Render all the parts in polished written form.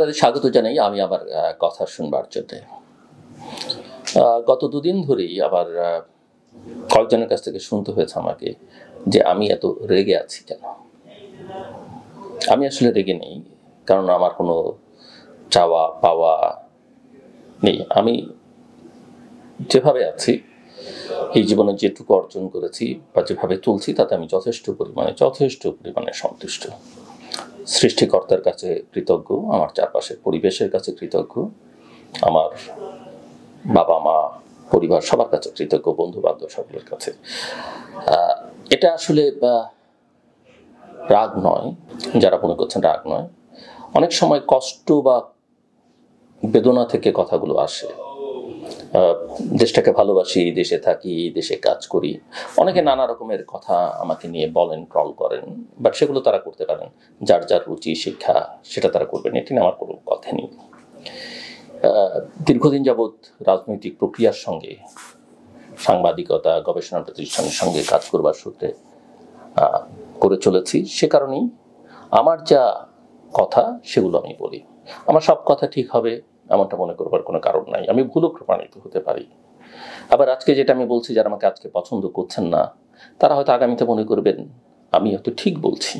আপনাদের স্বাগত জানাই আমি আবার কথা শুনবার জন্য। গত দুদিন ধরেই আবার কয়েকজনের কাছ থেকে শুনতে হয়েছে আমাকে যে আমি এত রেগে আছি কেন। আমি আসলে রেগে নেই, কারণ আমার কোনো চাওয়া পাওয়া নেই। আমি যেভাবে আছি, এই জীবনে যেটুকু অর্জন করেছি বা যেভাবে চলছি তাতে আমি যথেষ্ট পরিমাণে সন্তুষ্ট। সৃষ্টিকর্তার কাছে কৃতজ্ঞ, আমার চারপাশের পরিবেশের কাছে কৃতজ্ঞ, আমার বাবা মা পরিবার সবার কাছে কৃতজ্ঞ, বন্ধু বান্ধব সকলের কাছে। এটা আসলে রাগ নয়, যারা মনে করছেন রাগ নয়। অনেক সময় কষ্ট বা বেদনা থেকে কথাগুলো আসে। দেশটাকে ভালোবাসি, দেশে থাকি, দেশে কাজ করি, অনেকে নানা রকমের কথা আমাকে নিয়ে বলেন, ট্রল করেন, বাট সেগুলো তারা করতে পারেন। যার যার রুচি শিক্ষা সেটা তারা করবেন, এটি নিয়ে আমার কোনো কথা নেই। দীর্ঘদিন যাবৎ রাজনৈতিক প্রক্রিয়ার সঙ্গে, সাংবাদিকতা, গবেষণা প্রতিষ্ঠানের সঙ্গে কাজ করবার সূত্রে করে চলেছি। সে কারণেই আমার যা কথা সেগুলো আমি বলি। আমার সব কথা ঠিক হবে এমনটা মনে করবার কোনো কারণ নাই। আমি ভুলও প্রমাণিত হতে পারি। আবার আজকে যেটা আমি বলছি, যারা আমাকে আজকে পছন্দ করছেন না, তারা হয়তো আগামীতে মনে করবেন আমি হয়তো ঠিক বলছি।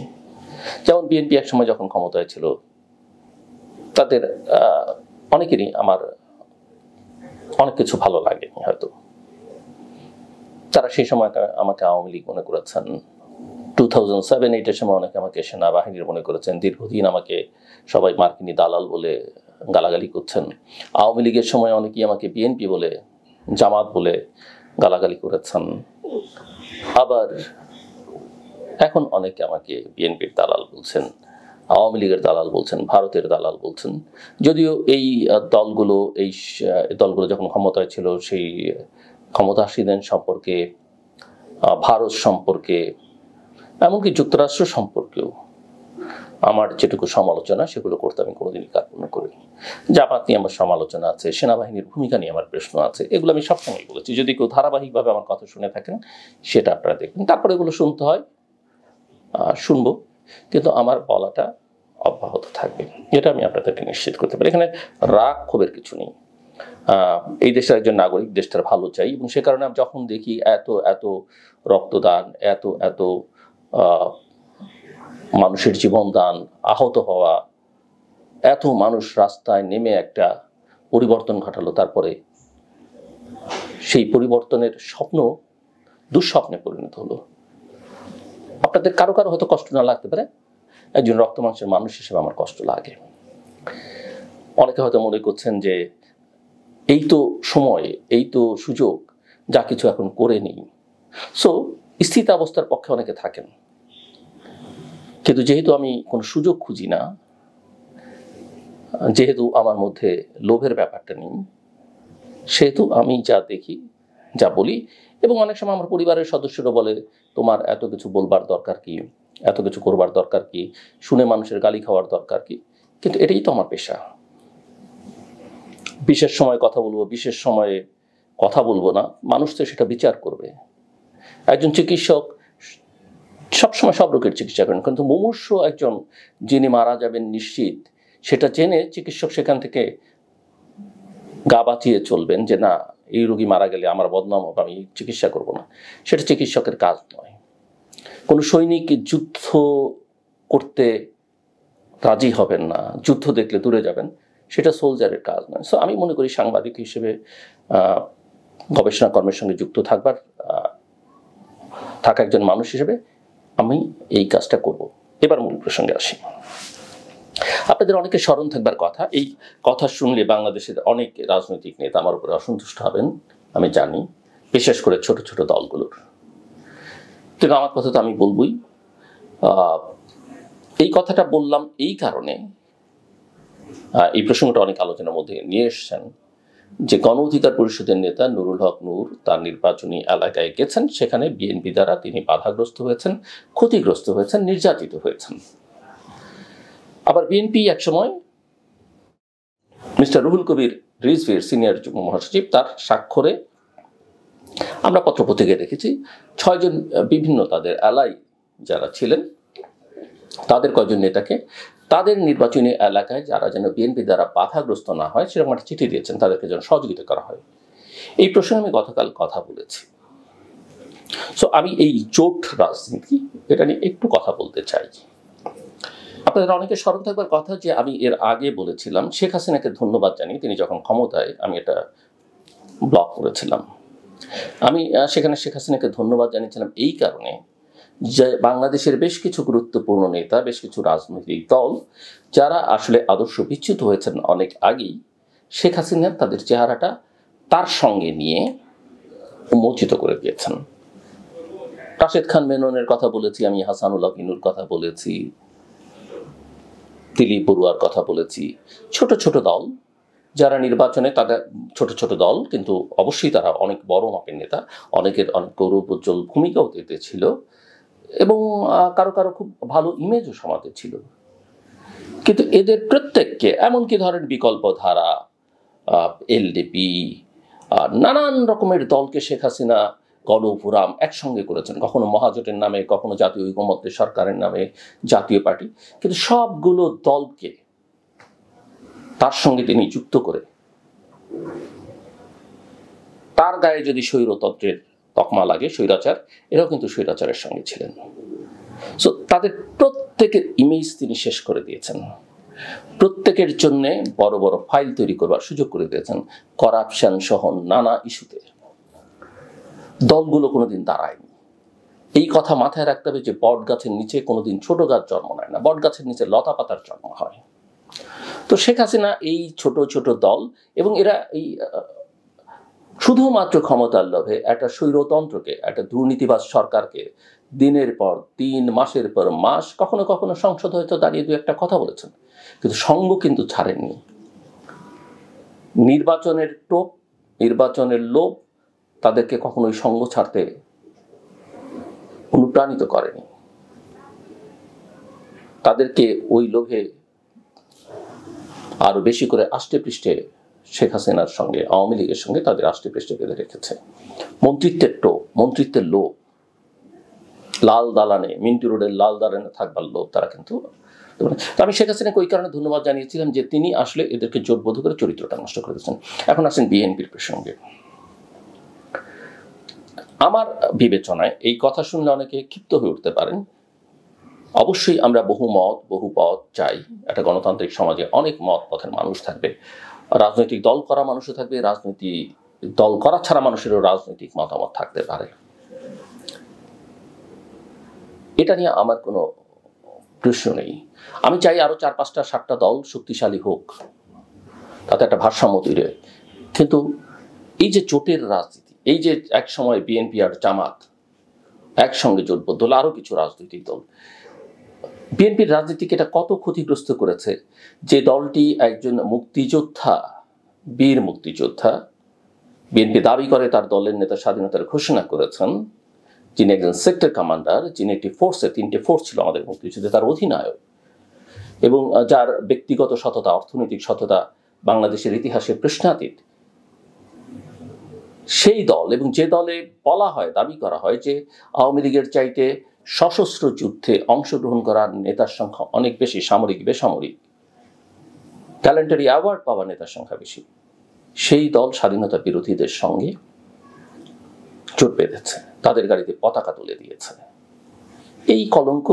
যেমন বিএনপি একসময় যখন ক্ষমতায় ছিল, তাদের অনেকেরই আমার অনেক কিছু ভালো লাগেনি হয়তো। তারা সেই সময় আমাকে আওয়ামী লীগ মনে করেছেন। 2007-8 সময় অনেকে আমাকে সেনাবাহিনীর মনে করেছেন। দীর্ঘদিন আমাকে সবাই মার্কিনী দালাল বলে গালাগালি করছেন। আওয়ামী লীগের সময় অনেকেই আমাকে বিএনপি বলে, জামাত বলে গালাগালি করেছেন। আবার এখন অনেকে আমাকে বিএনপির দালাল বলছেন, আওয়ামী লীগের দালাল বলছেন, ভারতের দালাল বলছেন। যদিও এই দলগুলো যখন ক্ষমতায় ছিল, সেই ক্ষমতাসীনদের সম্পর্কে, ভারত সম্পর্কে, এমনকি যুক্তরাষ্ট্র সম্পর্কেও আমার যেটুকু সমালোচনা সেগুলো করতে আমি কোনোদিনই কার্পণ্য করিনি। জামাত নিয়ে আমার সমালোচনা আছে, সেনাবাহিনীর ভূমিকা নিয়ে আমার প্রশ্ন আছে, এগুলো আমি সবসময় বলেছি। যদি কেউ ধারাবাহিকভাবে আমার কথা শুনে থাকেন সেটা আপনারা দেখবেন। তারপরে এগুলো শুনতে হয়, শুনবো, কিন্তু আমার বলাটা অব্যাহত থাকবে, এটা আমি আপনাদেরকে নিশ্চিত করতে পারি। এখানে রাগ ক্ষোভের কিছু নেই। এই দেশের একজন নাগরিক, দেশটার ভালো চাই, এবং সে কারণে আমি যখন দেখি এত এত রক্তদান, এত এত মানুষের জীবন দান, আহত হওয়া, এত মানুষ রাস্তায় নেমে একটা পরিবর্তন ঘটালো, তারপরে সেই পরিবর্তনের স্বপ্ন দুঃস্বপ্নে পরিণত হলো। আপনাদের কারো কারো হয়তো কষ্ট না লাগতে পারে, একজন রক্ত মাংসের মানুষ হিসেবে আমার কষ্ট লাগে। অনেকে হয়তো মনে করছেন যে এই তো সময়, এই তো সুযোগ, যা কিছু এখন করে নেই। সো স্থিতাবস্থার পক্ষে অনেকে থাকেন, কিন্তু যেহেতু আমি কোনো সুযোগ খুঁজি না, যেহেতু আমার মধ্যে লোভের ব্যাপারটা নেই, সেহেতু আমি যা দেখি, যা বলি, এবং অনেক সময় আমার পরিবারের সদস্যরা বলে তোমার এত কিছু বলবার দরকার কি, এত কিছু করবার দরকার কি, শুনে মানুষের গালি খাওয়ার দরকার কি। কিন্তু এটাই তো আমার পেশা। বিশেষ সময় কথা বলবো, বিশেষ সময়ে কথা বলবো না, মানুষ তো সেটা বিচার করবে। একজন চিকিৎসক সবসময় সব রোগের চিকিৎসা করেন, কিন্তু মুমূর্ষ একজন, যিনি মারা যাবেন নিশ্চিত, সেটা জেনে চিকিৎসক সেখান থেকে গা বাঁচিয়ে চলবেন যে না, এই রোগী মারা গেলে আমার বদনাম হবে, আমি চিকিৎসা করব না। সেটা চিকিৎসকের কাজ নয়। কোনো সৈনিক যুদ্ধ করতে রাজি হবেন না, যুদ্ধ দেখলে দূরে যাবেন, সেটা সোলজারের কাজ নয়। সো আমি মনে করি সাংবাদিক হিসেবে, গবেষণা কর্মের সঙ্গে যুক্ত থাকা একজন মানুষ হিসেবে আমি এই কাজটা করব। এবার মূল প্রসঙ্গে আসি। আপনাদের অনেকে স্মরণ থাকবার কথা, এই কথা শুনলে বাংলাদেশের অনেক রাজনৈতিক নেতা আমার উপরে অসন্তুষ্ট হবেন আমি জানি, বিশেষ করে ছোট ছোট দলগুলোর। কিন্তু আমার কথা তো আমি বলবই। এই কথাটা বললাম এই কারণে, এই প্রসঙ্গটা অনেক আলোচনার মধ্যে নিয়ে এসছেন, যে গণ অধিকার পরিষদের নেতা নুরুল হক নূর তার নির্বাচনী এলাকায় গেছেন, সেখানে বিএনপি দ্বারা তিনি বাধাগ্রস্ত হয়েছেন, ক্ষতিগ্রস্ত হয়েছেন, নির্যাতিত হয়েছেন। আবার বিএনপি একসময় মিস্টার রুহুল কবির রিজভীর সিনিয়র যুগ্ম মহাসচিব, তার স্বাক্ষরে আমরা পত্রপত্রিকায় দেখেছি 6 জন বিভিন্ন তাদের অ্যালাই যারা ছিলেন, তাদের কয়েকজন নেতাকে তাদের নির্বাচনী এলাকায় যারা যেন বিএনপি দ্বারা বাধাগ্রস্ত না হয় সেরকম একটা চিঠি দিয়েছেন, তাদেরকে যেন সহযোগিতা করা হয়। এই প্রসঙ্গে আমি গতকাল কথা বলেছি। সো আমি এই জোট রাজনীতি এটা নিয়ে একটু কথা বলতে চাই। আপনাদের অনেকে স্মরণ থাকবার কথা যে আমি এর আগে বলেছিলাম শেখ হাসিনাকে ধন্যবাদ জানিয়ে তিনি যখন ক্ষমতায়, আমি এটা ব্লক করেছিলাম। আমি সেখানে শেখ হাসিনাকে ধন্যবাদ জানিয়েছিলাম এই কারণে যে বাংলাদেশের বেশ কিছু গুরুত্বপূর্ণ নেতা, বেশ কিছু রাজনৈতিক দল যারা আসলে আদর্শ বিচ্যুত হয়েছেন অনেক আগেই, শেখ হাসিনা তাদের চেহারাটা তার সঙ্গে নিয়ে উন্মোচিত করে দিয়েছেন। রাশেদ খান মেননের কথা বলেছি আমি, হাসানুল্লাহ কিনুর কথা বলেছি, দিলীপ বড়ুয়ার কথা বলেছি। ছোট ছোট দল যারা নির্বাচনে, তাদের ছোট ছোট দল কিন্তু অবশ্যই তারা অনেক বড় মাপের নেতা, অনেকের অনেক গৌরবোজ্জ্বল ভূমিকাও দিতে ছিল এবং কারো কারো খুব ভালো ইমেজও সমাজে ছিল। কিন্তু এদের প্রত্যেককে, এমনকি ধরেন বিকল্প ধারা, এলডিপি, নানান রকমের দলকে শেখ হাসিনা গণফোরাম একসঙ্গে করেছেন, কখনো মহাজোটের নামে, কখনো জাতীয় ঐকমত্যের সরকারের নামে, জাতীয় পার্টি, কিন্তু সবগুলো দলকে তার সঙ্গে তিনি যুক্ত করে তার গায়ে যদি স্বৈরতন্ত্রের তকমা লাগে, স্বৈরাচার, এরাও কিন্তু স্বৈরাচারের সঙ্গে ছিলেন। সো তাদের প্রত্যেকের ইমেজ তিনি শেষ করে দিয়েছেন, প্রত্যেকের জন্য বড় বড় ফাইল তৈরি করবার সুযোগ করে দিয়েছেন, করাপশন সহ নানা ইস্যুতে। দলগুলো কোনোদিন দাঁড়ায়নি। এই কথা মাথায় রাখতে হবে যে বট গাছের নিচে কোনোদিন ছোট গাছ জন্ম নেয় না, বট গাছের নিচে লতা পাতার জন্ম হয়। তো শেখ হাসিনা এই ছোট ছোট দল এবং এরা এই শুধুমাত্র ক্ষমতার লোভে একটা স্বৈরতন্ত্রকে, একটা দুর্নীতিবাজ সরকারকে দিনের পর দিন, মাসের পর মাস, কখনো কখনো সংসদ হয়তো দাঁড়িয়ে দু একটা কথা বলেছেন, কিন্তু সঙ্গ কিন্তু ছাড়েননি। নির্বাচনের টোপ, নির্বাচনের লোভ তাদেরকে কখনোই সঙ্গ ছাড়তে অনুপ্রাণিত করেনি। তাদেরকে ওই লোভে আরো বেশি করে আষ্টে পৃষ্ঠে শেখ হাসিনার সঙ্গে, আওয়ামী লীগের সঙ্গে তাদের আষ্টে পৃষ্ঠে বেঁধে রেখেছে। মন্ত্রিত্বের টোপ, মন্ত্রিত্বের লোভ, লাল দালানে, মিন্টু রোডের লাল দালানে থাকবার লোভ তারা কিন্তু। আমি শেখ হাসিনাকে ওই কারণে ধন্যবাদ জানিয়েছিলাম যে তিনি আসলে এদেরকে জোটবদ্ধ করে চরিত্রটা নষ্ট করে দিয়েছেন। এখন আসেন বিএনপির প্রসঙ্গে। আমার বিবেচনায় এই কথা শুনলে অনেকে ক্ষিপ্ত হয়ে উঠতে পারেন। অবশ্যই আমরা বহু মত, বহু পথ চাই। একটা গণতান্ত্রিক সমাজে অনেক মত পথের মানুষ থাকবে, রাজনৈতিক দল করা মানুষও থাকবে, রাজনৈতিক দল করা ছাড়া মানুষেরও রাজনৈতিক মতামত থাকতে পারে। এটা নিয়ে আমার কোনো প্রশ্ন নেই। আমি চাই আরো 4, 5টা, 7টা দল শক্তিশালী হোক, তাতে একটা ভারসাম্য তৈরি হয়। কিন্তু এই যে জোটের রাজনীতি, এই যে এক সময় বিএনপি আর জামাত একসঙ্গে জোটবদ্ধ হলো, আরো কিছু রাজনৈতিক দল, বিএনপির রাজনীতিকে এটা কত ক্ষতিগ্রস্ত করেছে যে দলটি একজন মুক্তিযোদ্ধা, বীর মুক্তিযোদ্ধা, বিএনপি দাবি করে তার দলের নেতা স্বাধীনতার ঘোষণা করেছেন, যিনি একজন সেক্টর কমান্ডার, যিনি একটি ফোর্সে, 3টে ফোর্স ছিল আমাদের মুক্তিযুদ্ধে, তার অধিনায়ক, এবং যার ব্যক্তিগত সততা, অর্থনৈতিক সততা বাংলাদেশের ইতিহাসে প্রশ্নাতীত, সেই দল, এবং যে দলে বলা হয়, দাবি করা হয় যে আওয়ামী লীগের চাইতে সশস্ত্র যুদ্ধে অংশগ্রহণ করার নেতার সংখ্যা অনেক বেশি, সামরিক বেসামরিক গ্যালান্টারি অ্যাওয়ার্ড পাওয়া নেতার সংখ্যা বেশি, সেই দল স্বাধীনতা বিরোধীদের সঙ্গে জোট বেঁধেছে, তাদের গাড়িতে পতাকা তুলে দিয়েছে। এই কলঙ্ক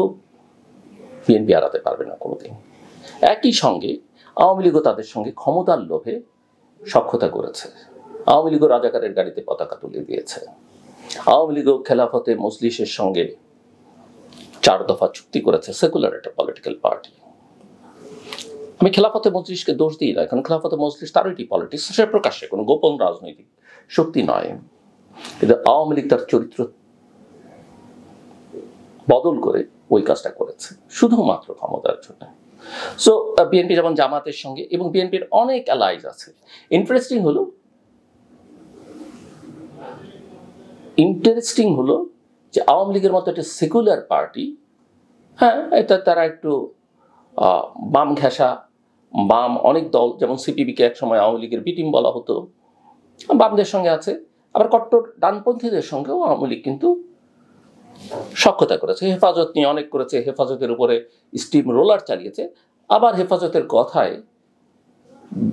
বিএনপি এড়াতে পারবে না কোনোদিন। একই সঙ্গে আওয়ামী লীগও তাদের সঙ্গে ক্ষমতার লোভে সখ্যতা করেছে। আওয়ামী লীগও রাজাকারের গাড়িতে পতাকা তুলে দিয়েছে। আওয়ামী লীগও খেলাফতে মজলিসের সঙ্গে 4 দফা চুক্তি করেছে, সেকুলার একটা পলিটিক্যাল পার্টি। আমি খেলাফতে মজলিসকে দোষ দিই না, কারণ খেলাফতে মজলিস তারও একটি পলিটিক্স, সে প্রকাশ্যে কোনো গোপন রাজনৈতিক শক্তি নয়। কিন্তু আওয়ামী লীগ তার চরিত্র বদল করে ওই কাজটা করেছে শুধুমাত্র ক্ষমতার জন্য। সো বিএনপি যেমন জামাতের সঙ্গে, এবং বিএনপির অনেক অ্যালাইজ আছে। ইন্টারেস্টিং হলো যে আওয়ামী লীগের মতো একটা সেকুলার পার্টি, হ্যাঁ, এটা তারা একটু বাম ঘেঁষা, বাম অনেক দল, যেমন সিপিবিকে এক সময় আওয়ামী লীগের বি টিম বলা হতো, বামদের সঙ্গে আছে। আবার কট্টর ডানপন্থীদের সঙ্গেও আওয়ামী লীগ কিন্তু সখ্যতা করেছে, হেফাজত নিয়ে অনেক করেছে, হেফাজতের উপরে স্টিম রোলার চালিয়েছে। আবার হেফাজতের কথায়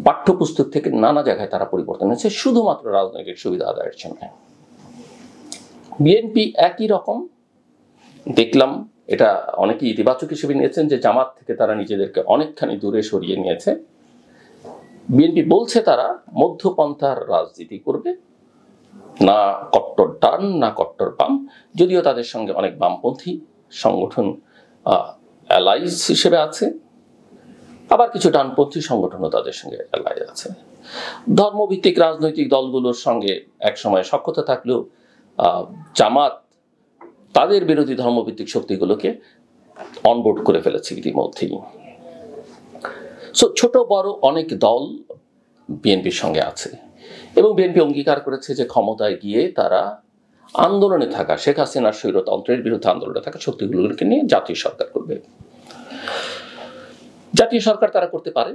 পাঠ্যপুস্তক থেকে নানা জায়গায় তারা পরিবর্তন হয়েছে শুধুমাত্র রাজনৈতিক সুবিধা আদায়ের জন্য। বিএনপি একই রকম দেখলাম, এটা অনেকে ইতিবাচক হিসেবে নিয়েছেন যে জামাত থেকে তারা নিজেদেরকে অনেকখানি দূরে সরিয়ে নিয়েছে। বিএনপি বলছে তারা মধ্যপন্থার রাজনীতি করবে, না কট্টর ডান না কট্টর বাম, যদিও তাদের সঙ্গে অনেক বামপন্থী সংগঠন অ্যালাইজ হিসেবে আছে, আবার কিছু ডানপন্থী সংগঠনও তাদের সঙ্গে অ্যালাই আছে। ধর্মভিত্তিক রাজনৈতিক দলগুলোর সঙ্গে একসময় সখ্যতা থাকলেও জামাত তাদের বিরোধী ধর্মভিত্তিক শক্তিগুলোকে অনবোর্ড করে ফেলেছে ইতিমধ্যেই। ছোট বড় অনেক দল বিএনপির সঙ্গে আছে এবং বিএনপি অঙ্গীকার করেছে যে ক্ষমতায় গিয়ে তারা আন্দোলনে থাকা শেখ হাসিনার স্বৈরতন্ত্রের বিরুদ্ধে আন্দোলনে থাকা শক্তিগুলোকে নিয়ে জাতীয় সরকার করবে। জাতীয় সরকার তারা করতে পারে,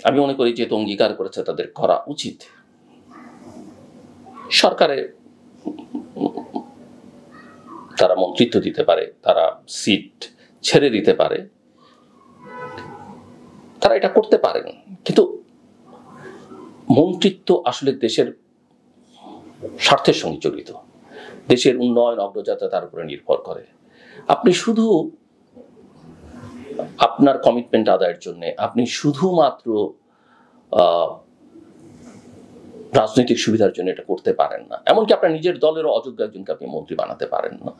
আমি মনে করি যেহেতু অঙ্গীকার করেছে তাদের করা উচিত। সরকারে তারা মন্ত্রিত্ব দিতে পারে, তারা সিট ছেড়ে দিতে পারে, তারা এটা করতে পারেন, কিন্তু মন্ত্রিত্ব আসলে দেশের স্বার্থের সঙ্গে জড়িত, দেশের উন্নয়ন অগ্রযাত্রা তার উপরে নির্ভর করে। আপনি শুধু আপনার কমিটমেন্ট আদায়ের জন্য, আপনি শুধুমাত্র রাজনৈতিক সুবিধার জন্য এটা করতে পারেন না। এমনকি আপনার নিজের দলেরও অযোগ্য একজনকে আপনি মন্ত্রী বানাতে পারেন না।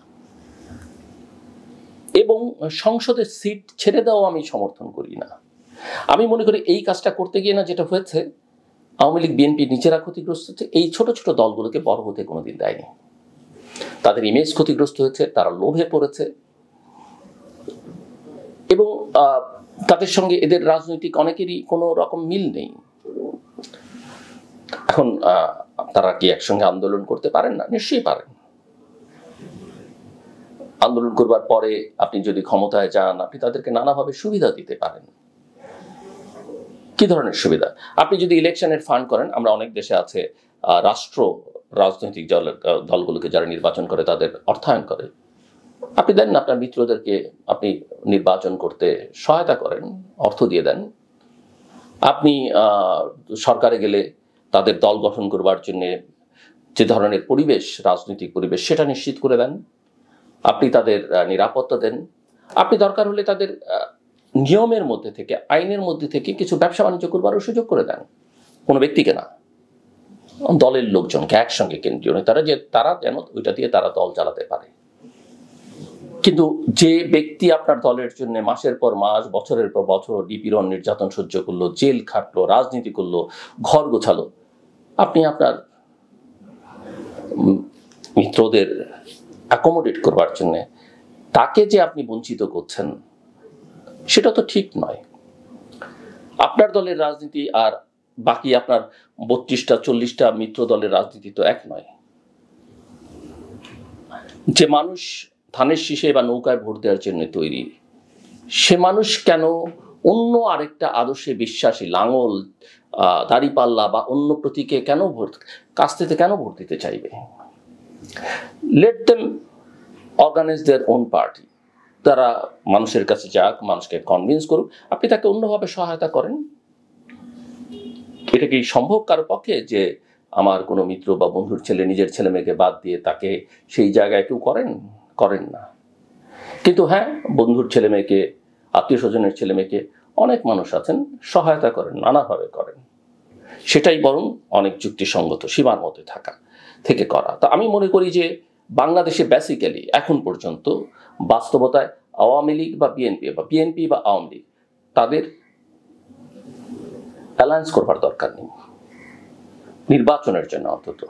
এবং সংসদের সিট ছেড়ে দেওয়া আমি সমর্থন করি না। আমি মনে করি এই কাজটা করতে গিয়ে না যেটা হয়েছে, আওয়ামী লীগ বিএনপি নিজেরা ক্ষতিগ্রস্ত হচ্ছে, এই ছোট ছোট দলগুলোকে বড় হতে কোনোদিন দেয়নি। তাদের ইমেজ ক্ষতিগ্রস্ত হয়েছে, তারা লোভে পড়েছে এবং তাদের সঙ্গে এদের রাজনৈতিক অনেকেরই কোনো রকম মিল নেই। এখন তারা কি একসঙ্গে আন্দোলন করতে পারেন না? নিশ্চয়ই পারেন। আন্দোলন করবার পরে আপনি যদি ক্ষমতায় যান, আপনি তাদেরকে নানাভাবে সুবিধা দিতে পারেন। কি ধরনের সুবিধা? আপনি যদি ইলেকশনের ফান্ড করেন, আমরা অনেক দেশে আছে রাষ্ট্র রাজনৈতিক দলগুলোকে যারা নির্বাচন করে তাদের অর্থায়ন করে, আপনি দেন না আপনার মিত্রদেরকে, আপনি নির্বাচন করতে সহায়তা করেন, অর্থ দিয়ে দেন। আপনি সরকারে গেলে তাদের দল গঠন করবার জন্য যে ধরনের পরিবেশ, রাজনৈতিক পরিবেশ, সেটা নিশ্চিত করে দেন। আপনি তাদের নিরাপত্তা দেন। আপনি দরকার হলে তাদের নিয়মের মধ্যে থেকে, আইনের মধ্যে থেকে কিছু ব্যবসা বাণিজ্য করবারও সুযোগ করে দেন, কোনো ব্যক্তিকে না, দলের লোকজনকে একসঙ্গে কেন্দ্রীয় তারা যেন ওইটা দিয়ে তারা দল চালাতে পারে। কিন্তু যে ব্যক্তি আপনার দলের জন্য মাসের পর মাস, বছরের পর বছর নিপীড়ন নির্যাতন সহ্য করলো, জেল খাটলো, রাজনীতি করলো, ঘর গোছালো, আপনি আপনার মিত্রদের অ্যাকোমোডেট করবার জন্য তাকে যে আপনি বঞ্চিত করছেন, সেটা তো ঠিক নয়। আপনার দলের রাজনীতি আর বাকি আপনার 32টা 40টা মিত্র দলের রাজনীতি তো এক নয়। যে মানুষ ধানের শীষে বা নৌকায় ভোট দেওয়ার জন্য তৈরি, সে মানুষ কেন অন্য আরেকটা আদর্শে বিশ্বাসী লাঙল, দাড়িপাল্লা বা অন্য প্রতীকে কেন কাস্তেতে কেন ভোট দিতে চাইবে? Let them organise their own party. তারা মানুষের কাছে যাক, মানুষকে কনভিন্স করুক, আপনি তাকে অন্যভাবে সহায়তা করেন। এটা কি সম্ভব কারো পক্ষে যে আমার কোনো মিত্র বা বন্ধুর ছেলে নিজের ছেলে মেয়েকে বাদ দিয়ে তাকে সেই জায়গায় কেউ করেন না? কিন্তু হ্যাঁ, বন্ধুর ছেলে মেয়েকে, আত্মীয় স্বজনের ছেলে মেয়েকে অনেক মানুষ আছেন সহায়তা করেন, নানাভাবে করেন। সেটাই বরং অনেক যুক্তিসঙ্গত, সীমার মধ্যে থেকে করা। তা আমি মনে করি যে বাংলাদেশে বেসিক্যালি এখন পর্যন্ত বাস্তবতায় আওয়ামী লীগ বা বিএনপি বা আওয়ামী লীগ তাদের অ্যালায়েন্স করবার দরকার নেই নির্বাচনের জন্য। অন্তত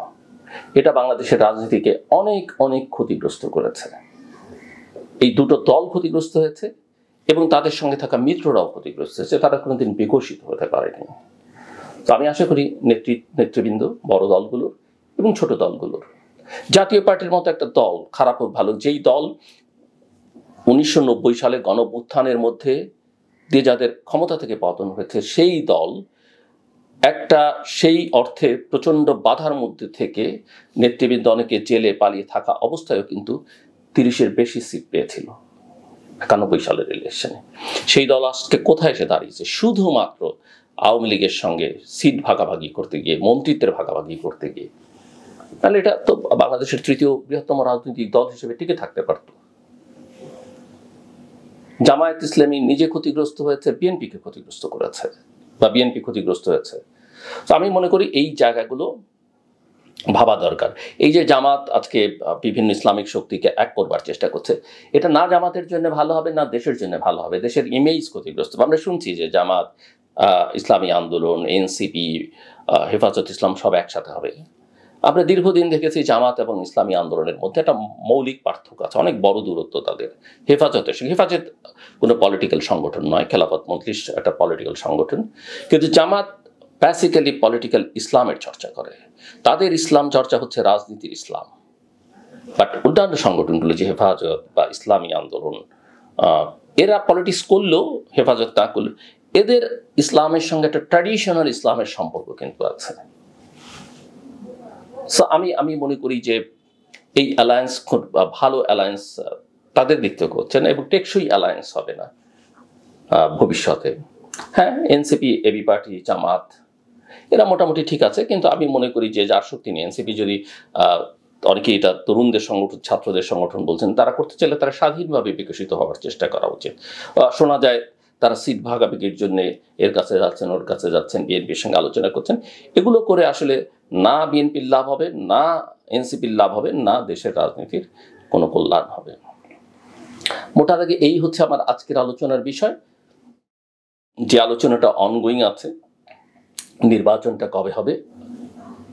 এটা বাংলাদেশের রাজনীতিকে অনেক অনেক ক্ষতিগ্রস্ত করেছে। এই দুটো দল ক্ষতিগ্রস্ত হয়েছে এবং তাদের সঙ্গে থাকা মিত্ররাও ক্ষতিগ্রস্ত হয়েছে, তারা কোনোদিন বিকশিত হতে পারেনি। তো আমি আশা করি নেতৃবৃন্দ, বড় দলগুলোর এবং ছোট দলগুলোর, জাতীয় পার্টির মতো একটা দল, খারাপ হোক ভালো, যেই দল 1990 সালে গণঅভ্যুত্থানের মধ্যে দিয়ে যাদের ক্ষমতা থেকে পতন হয়েছে, সেই দল একটা সেই অর্থে প্রচন্ড বাধার মধ্যে থেকে নেতৃবৃন্দ অনেকে জেলে পালিয়ে থাকা অবস্থায়ও কিন্তু 30-এর বেশি সিট পেয়েছিল। 91 সালের ইলেকশনে। সেই দল আজকে কোথায় এসে দাঁড়িয়েছে? শুধুমাত্র আওয়ামী লীগের সঙ্গে সিট ভাগাভাগি করতে গিয়ে, মন্ত্রিত্বের ভাগাভাগি করতে গিয়ে। তাহলে এটা তো বাংলাদেশের তৃতীয় বৃহত্তম রাজনৈতিক দল হিসেবে টিকে থাকতে পারত। জামায়াত ইসলামী নিজে ক্ষতিগ্রস্ত হয়েছে, বিএনপিকে ক্ষতিগ্রস্ত করেছে, বা বিএনপি ক্ষতিগ্রস্ত হয়েছে। তো আমি মনে করি এই জায়গাগুলো ভাবা দরকার। এই যে জামাত আজকে বিভিন্ন ইসলামিক শক্তিকে এক করবার চেষ্টা করছে, এটা না জামাতের জন্য ভালো হবে, না দেশের জন্য ভালো হবে, দেশের ইমেজ ক্ষতিগ্রস্ত। আমরা শুনছি যে জামাত, ইসলামী আন্দোলন, এনসিপি, হেফাজত ইসলাম সব একসাথে হবে। আমরা দীর্ঘদিন দেখেছি জামাত এবং ইসলামী আন্দোলনের মধ্যে একটা মৌলিক পার্থক্য আছে, অনেক বড় দূরত্ব তাদের। হেফাজত কোনো পলিটিক্যাল সংগঠন নয়, খেলাফত মজলিস একটা পলিটিক্যাল সংগঠন, কিন্তু জামাত বেসিক্যালি পলিটিক্যাল ইসলামের চর্চা করে। তাদের ইসলাম চর্চা হচ্ছে রাজনীতির ইসলাম। বাট অন্যান্য সংগঠনগুলো যে হেফাজত বা ইসলামী আন্দোলন, এরা পলিটিক্স করলেও, হেফাজত না করলেও, এদের ইসলামের সঙ্গে একটা ট্র্যাডিশনাল ইসলামের সম্পর্ক কিন্তু আছে। সো আমি মনে করি যে এই অ্যালায়েন্স খুব ভালো অ্যালায়েন্স তাদের দিক থেকে হচ্ছে না, এবং টেকসই অ্যালায়েন্স হবে না ভবিষ্যতে। হ্যাঁ, এনসিপি, এবি পার্টি, জামাত এরা মোটামুটি ঠিক আছে, কিন্তু আমি মনে করি যে যার শক্তি নেই, এনসিপি যদি অনেকেই এটা তরুণদের সংগঠন, ছাত্রদের সংগঠন বলছেন, তারা করতে চাইলে তারা স্বাধীনভাবে বিকশিত হওয়ার চেষ্টা করা উচিত। শোনা যায় তারা সিট ভাগাভাগির জন্য এর কাছে যাচ্ছেন, ওর কাছে যাচ্ছেন, বিএনপির সঙ্গে আলোচনা করছেন। এগুলো করে আসলে না বিএনপির লাভ হবে, না এনসিপির লাভ হবে, না দেশের রাজনীতির কোনো কল্যাণ হবে। মোটা দাগে এই হচ্ছে আমার আজকের আলোচনার বিষয়। যে আলোচনাটা অনগোয়িং আছে, নির্বাচনটা কবে হবে,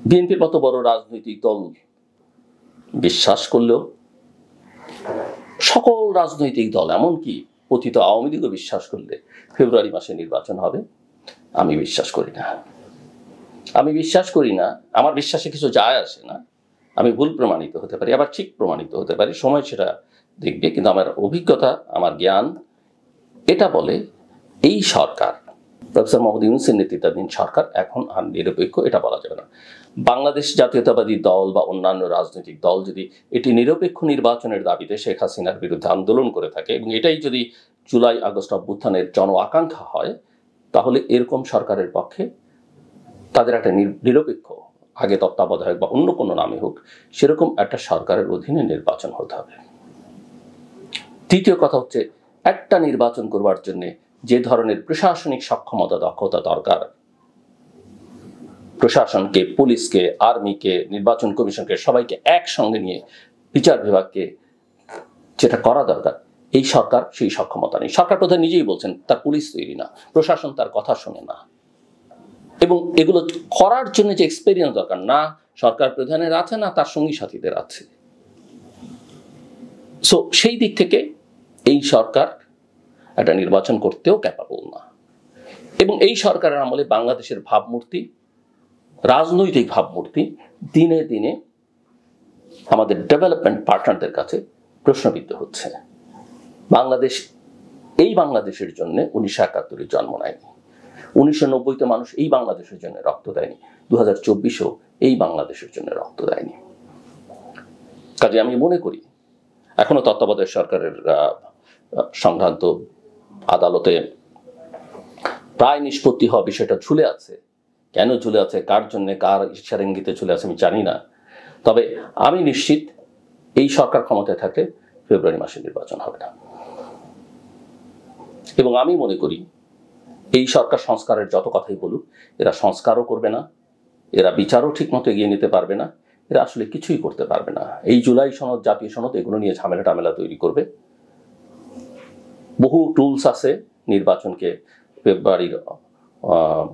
বিএনপির মতো বড় রাজনৈতিক দল বিশ্বাস করলেও, সকল রাজনৈতিক দল এমনকি পতিত আওয়ামী লীগও বিশ্বাস করলে ফেব্রুয়ারি মাসে নির্বাচন হবে, আমি বিশ্বাস করি না। আমি বিশ্বাস করি না, আমার বিশ্বাসে কিছু যায় আসে না। আমি ভুল প্রমাণিত হতে পারি, আবার ঠিক প্রমাণিত হতে পারি, সময় সেটা দেখবে। কিন্তু আমার অভিজ্ঞতা, আমার জ্ঞান এটা বলে এই সরকার, প্রফেসর মোহাম্মদ ইউনূসের নেতৃত্বাধীন সরকার এখন আর নিরপেক্ষ, এটা বলা যাবে না। বাংলাদেশ জাতীয়তাবাদী দল বা অন্যান্য রাজনৈতিক দল যদি এটি নিরপেক্ষ নির্বাচনের দাবিতে শেখ হাসিনার বিরুদ্ধে আন্দোলন করে থাকে, এবং এটাই যদি জুলাই আগস্ট অভ্যুত্থানের জন আকাঙ্ক্ষা হয়, তাহলে এরকম সরকারের পক্ষে তাদের একটা নিরপেক্ষ, আগে তত্ত্বাবধায়ক বা অন্য কোনো নামে হোক, সেরকম একটা সরকারের অধীনে নির্বাচন হতে হবে। তৃতীয় কথা হচ্ছে, একটা নির্বাচন করবার জন্য যে ধরনের প্রশাসনিক সক্ষমতা, দক্ষতা দরকার, প্রশাসনকে, পুলিশকে, আর্মিকে, নির্বাচন কমিশনকে, সবাইকে একসঙ্গে নিয়ে বিচার বিভাগকে যেটা করা দরকার, এই সরকার সেই সক্ষমতা নেই। সরকার প্রধান নিজেই বলছেন তার পুলিশ তৈরি না, প্রশাসন তার কথা শোনে না, এবং এগুলো করার জন্য যে এক্সপেরিয়েন্স দরকার, না সরকার প্রধানের আছে, না তার সঙ্গী সাথীদের আছে। সো সেই দিক থেকে এই সরকার একটা নির্বাচন করতেও ক্যাপাবল না। এবং এই সরকারের আমলে বাংলাদেশের ভাবমূর্তি, রাজনৈতিক ভাবমূর্তি দিনে দিনে আমাদের ডেভেলপমেন্ট পার্টনারদের কাছে প্রশ্নবিদ্ধ হচ্ছে। বাংলাদেশ এই বাংলাদেশের জন্য 1971-এ জন্ম নেয়নি, 1990-তে মানুষ এই বাংলাদেশের জন্য রক্ত দেয়নি, 2024-এও এই বাংলাদেশের জন্য রক্ত দেয়নি। কাজে আমি মনে করি এখনো তত্ত্বাবধায়ক সরকারের সংক্রান্ত আদালতে প্রায় নিষ্পত্তি হওয়া বিষয়টা ঝুলে আছে। কেন ঝুলে আছে, কার জন্য, কার ইচ্ছার ইঙ্গিতে ঝুলে আছে আমি জানি না। তবে আমি নিশ্চিত এই সরকার ক্ষমতায় থাকলে ফেব্রুয়ারি মাসে নির্বাচন হবে না। এবং আমি মনে করি এই সরকার সংস্কারের যত কথাই বলুক, এরা সংস্কারও করবে না, এরা বিচারও ঠিক মতো এগিয়ে নিতে পারবে না, এরা আসলে কিছুই করতে পারবে না। এই জুলাই সনদ, জাতীয় সনদ, এগুলো নিয়ে ঝামেলা তৈরি করবে। বহু টুলস আছে নির্বাচনকে ফেব্রুয়ারির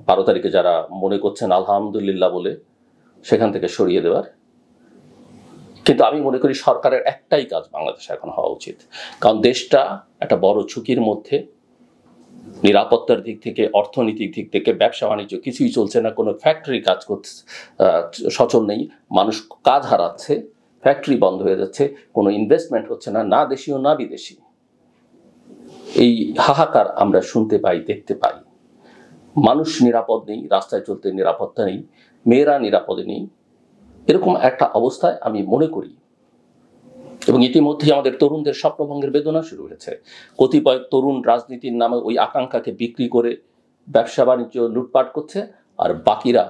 12 তারিখে যারা মনে করছেন আলহামদুলিল্লাহ বলে সেখান থেকে সরিয়ে দেওয়ার। কিন্তু আমি মনে করি সরকারের একটাই কাজ বাংলাদেশে এখন হওয়া উচিত, কারণ দেশটা একটা বড় ঝুঁকির মধ্যে, নিরাপত্তার দিক থেকে, অর্থনৈতিক দিক থেকে, ব্যবসা বাণিজ্য কিছুই চলছে না, কোনো ফ্যাক্টরি কাজ করছে সচল নেই, মানুষ কাজ হারাচ্ছে, ফ্যাক্টরি বন্ধ হয়ে যাচ্ছে, কোনো ইনভেস্টমেন্ট হচ্ছে না, না দেশীয় না বিদেশি। এই হাহাকার আমরা শুনতে পাই, দেখতে পাই। মানুষ নিরাপদ নেই, রাস্তায় চলতে নিরাপত্তা নেই, মেয়েরা নিরাপদে নেই। এরকম একটা অবস্থায় আমি মনে করি এবং ইতিমধ্যেই আমাদের তরুণদের স্বপ্নভঙ্গের বেদনা শুরু হয়েছে। কতিপয় তরুণ রাজনীতির নামে ওই আকাঙ্ক্ষাকে বিক্রি করে ব্যবসা বাণিজ্য লুটপাট করছে, আর বাকিরা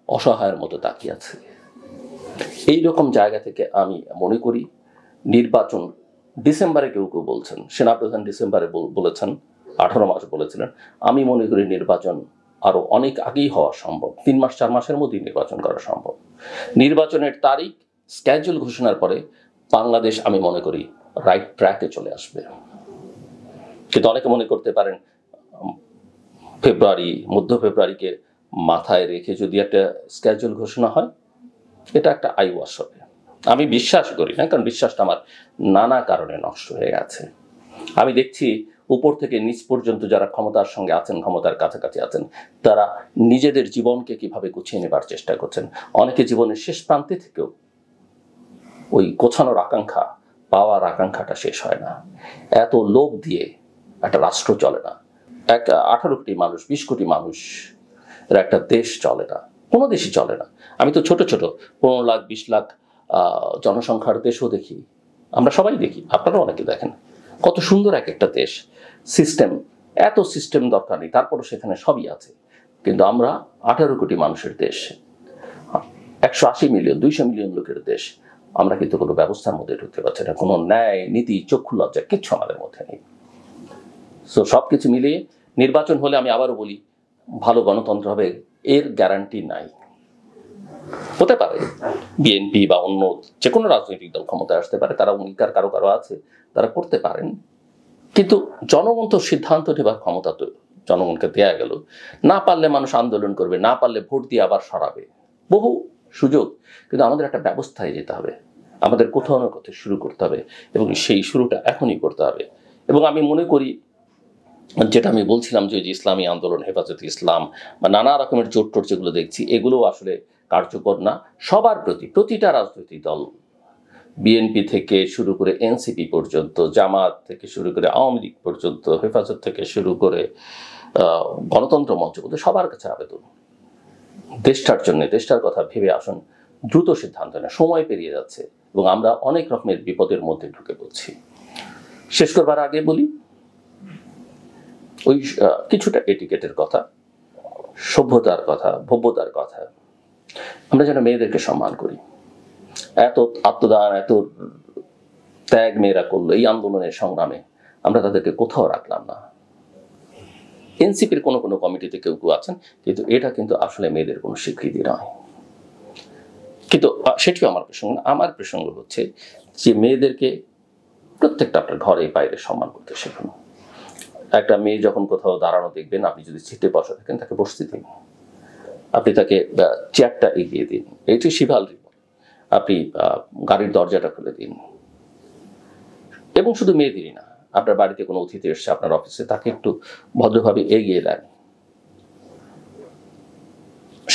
অসহায়ের মতো তাকিয়ে আছে। এইরকম জায়গা থেকে আমি মনে করি নির্বাচন ডিসেম্বরে, কেউ কেউ বলছেন, সেনাপ্রধান ডিসেম্বরে বলেছেন, 18 মাস বলেছিলেন। আমি মনে করি নির্বাচন আরো অনেক আগেই হওয়া সম্ভব, 3 মাস 4 মাসের মধ্যেই নির্বাচন করা সম্ভব। নির্বাচনের তারিখ স্কেজুল ঘোষণার পরে বাংলাদেশ আমি মনে করি রাইট ট্র্যাকে চলে আসবে। কিন্তু অনেকে মনে করতে পারেন মধ্য ফেব্রুয়ারিকে মাথায় রেখে যদি একটা স্কেজুল ঘোষণা হয়, এটা একটা আই ওয়াশ হবে। আমি বিশ্বাস করি না, কারণ বিশ্বাসটা আমার নানা কারণে নষ্ট হয়ে গেছে। আমি দেখছি উপর থেকে নিচ পর্যন্ত যারা ক্ষমতার সঙ্গে আছেন, ক্ষমতার কাছাকাছি আছেন, তারা নিজেদের জীবনকে কিভাবে গুছিয়ে নেবার চেষ্টা করছেন। অনেকে জীবনের শেষ প্রান্তে থেকেও ওই গোছানোর আকাঙ্ক্ষা, পাওয়ার আকাঙ্ক্ষাটা শেষ হয় না। এত লোভ দিয়ে একটা রাষ্ট্র চলে না। 18 কোটি মানুষ, 20 কোটি মানুষ একটা দেশ চলে না, কোনো দেশই চলে না। আমি তো ছোট ছোট 15 লাখ 20 লাখ জনসংখ্যার দেশও দেখি, আমরা সবাই দেখি, আপনারা অনেকে দেখেন। কত সুন্দর এক একটা দেশ, সিস্টেম, এত সিস্টেম দরকার নেই, তারপরও সেখানে সবই আছে। কিন্তু আমরা 18 কোটি মানুষের দেশ, 180 মিলিয়ন 200 মিলিয়ন লোকের দেশ, আমরা কিন্তু কোনো ব্যবস্থার মধ্যে ঢুকতে পারছি না। কোনো ন্যায়, নীতি, চক্ষু লজ্জা কিচ্ছু আমাদের মধ্যে নেই। সো সবকিছু মিলিয়ে নির্বাচন হলে, আমি আবারও বলি, ভালো গণতন্ত্র হবে এর গ্যারান্টি নাই। হতে পারে বিএনপি বা অন্য যে কোনো রাজনৈতিক দল ক্ষমতায় আসতে পারে, তারা অঙ্গীকার কারো কারো আছে, তারা করতে পারেন। কিন্তু জনগণ তো সিদ্ধান্ত নেবার ক্ষমতা তো জনগণকে দেয়া গেল। না পারলে মানুষ আন্দোলন করবে, না পারলে ভোট দিয়ে আবার সরাবে, বহু সুযোগ। কিন্তু আমাদের একটা ব্যবস্থায় যেতে হবে, আমাদের কোথাও না কোথাও শুরু করতে হবে, এবং সেই শুরুটা এখনই করতে হবে। এবং আমি মনে করি, যেটা আমি বলছিলাম যে ইসলামী আন্দোলন, হেফাজতে ইসলাম বা নানা রকমের জোট টোট যেগুলো দেখছি, এগুলো আসলে কার্যকর না। সবার প্রতি, প্রতিটা রাজনৈতিক দল, বিএনপি থেকে শুরু করে এনসিপি পর্যন্ত, জামাত থেকে শুরু করে আওয়ামী লীগ পর্যন্ত, হেফাজত থেকে শুরু করে গণতন্ত্র মঞ্চ পর্যন্ত, সবার কাছে আবেদন, দেশটার জন্য, দেশটার কথা ভেবে আসুন, দ্রুত সিদ্ধান্ত নেয়। সময় পেরিয়ে যাচ্ছে এবং আমরা অনেক রকমের বিপদের মধ্যে ঢুকে পড়ছি। শেষ করবার আগে বলি, ওই কিছুটা এটিকেটের কথা, সভ্যতার কথা, ভব্যতার কথা। আমরা যেন মেয়েদেরকে সম্মান করি। এত আত্মদান, এত ত্যাগ মেয়েরা করলো এই আন্দোলনের সংগ্রামে, আমরা তাদেরকে কোথাও রাখলাম না। এনসিপির কোনো কোনো কমিটিতে কেউ কেউ আছেন, কিন্তু এটা কিন্তু আসলে মেয়েদের কোনো স্বীকৃতি নয়। কিন্তু সেটিও আমার প্রসঙ্গ। আমার প্রসঙ্গ হচ্ছে যে মেয়েদেরকে প্রত্যেকটা আপনার ঘরে বাইরে সম্মান করতে শিখুন। একটা মেয়ে যখন কোথাও দাঁড়ানো দেখবেন, আপনি যদি সিটে বসে থাকেন, তাকে বসতে দিন, আপনি তাকে চেয়ারটা এগিয়ে দিন, এটি শিভালরি। আপনি গাড়ির দরজাটা খুলে দিন। এবং শুধু মেয়েদেরই না, আপনার বাড়িতে কোনো অতিথি এসছে আপনার অফিসে, তাকে একটু ভদ্রভাবে এগিয়ে দেন,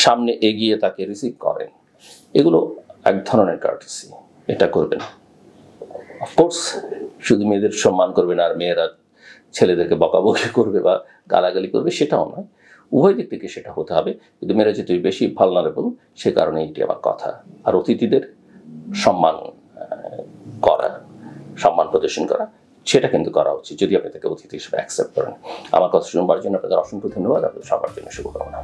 সামনে এগিয়ে তাকে রিসিভ করেন। এগুলো এক ধরনের কার্টেসি, এটা করবেন। অফকোর্স শুধু মেয়েদের সম্মান করবেন আর মেয়েরা ছেলেদেরকে বকাবকি করবে বা গালাগালি করবে, সেটাও নয়। উভয় দিক থেকে সেটা হতে হবে, কিন্তু মেয়েরা যেহেতু বেশি ভালনারেবল, সে কারণে এটি আমার কথা। আর অতিথিদের সম্মান করা, সম্মান প্রদর্শন করা, সেটা কিন্তু করা উচিত, যদি আপনি তাকে অতিথি হিসেবে অ্যাকসেপ্ট করেন। আমার কথা শুনবার জন্য আপনাদের অসংখ্য ধন্যবাদ। আপনাদের সবার জন্য শুভকামনা।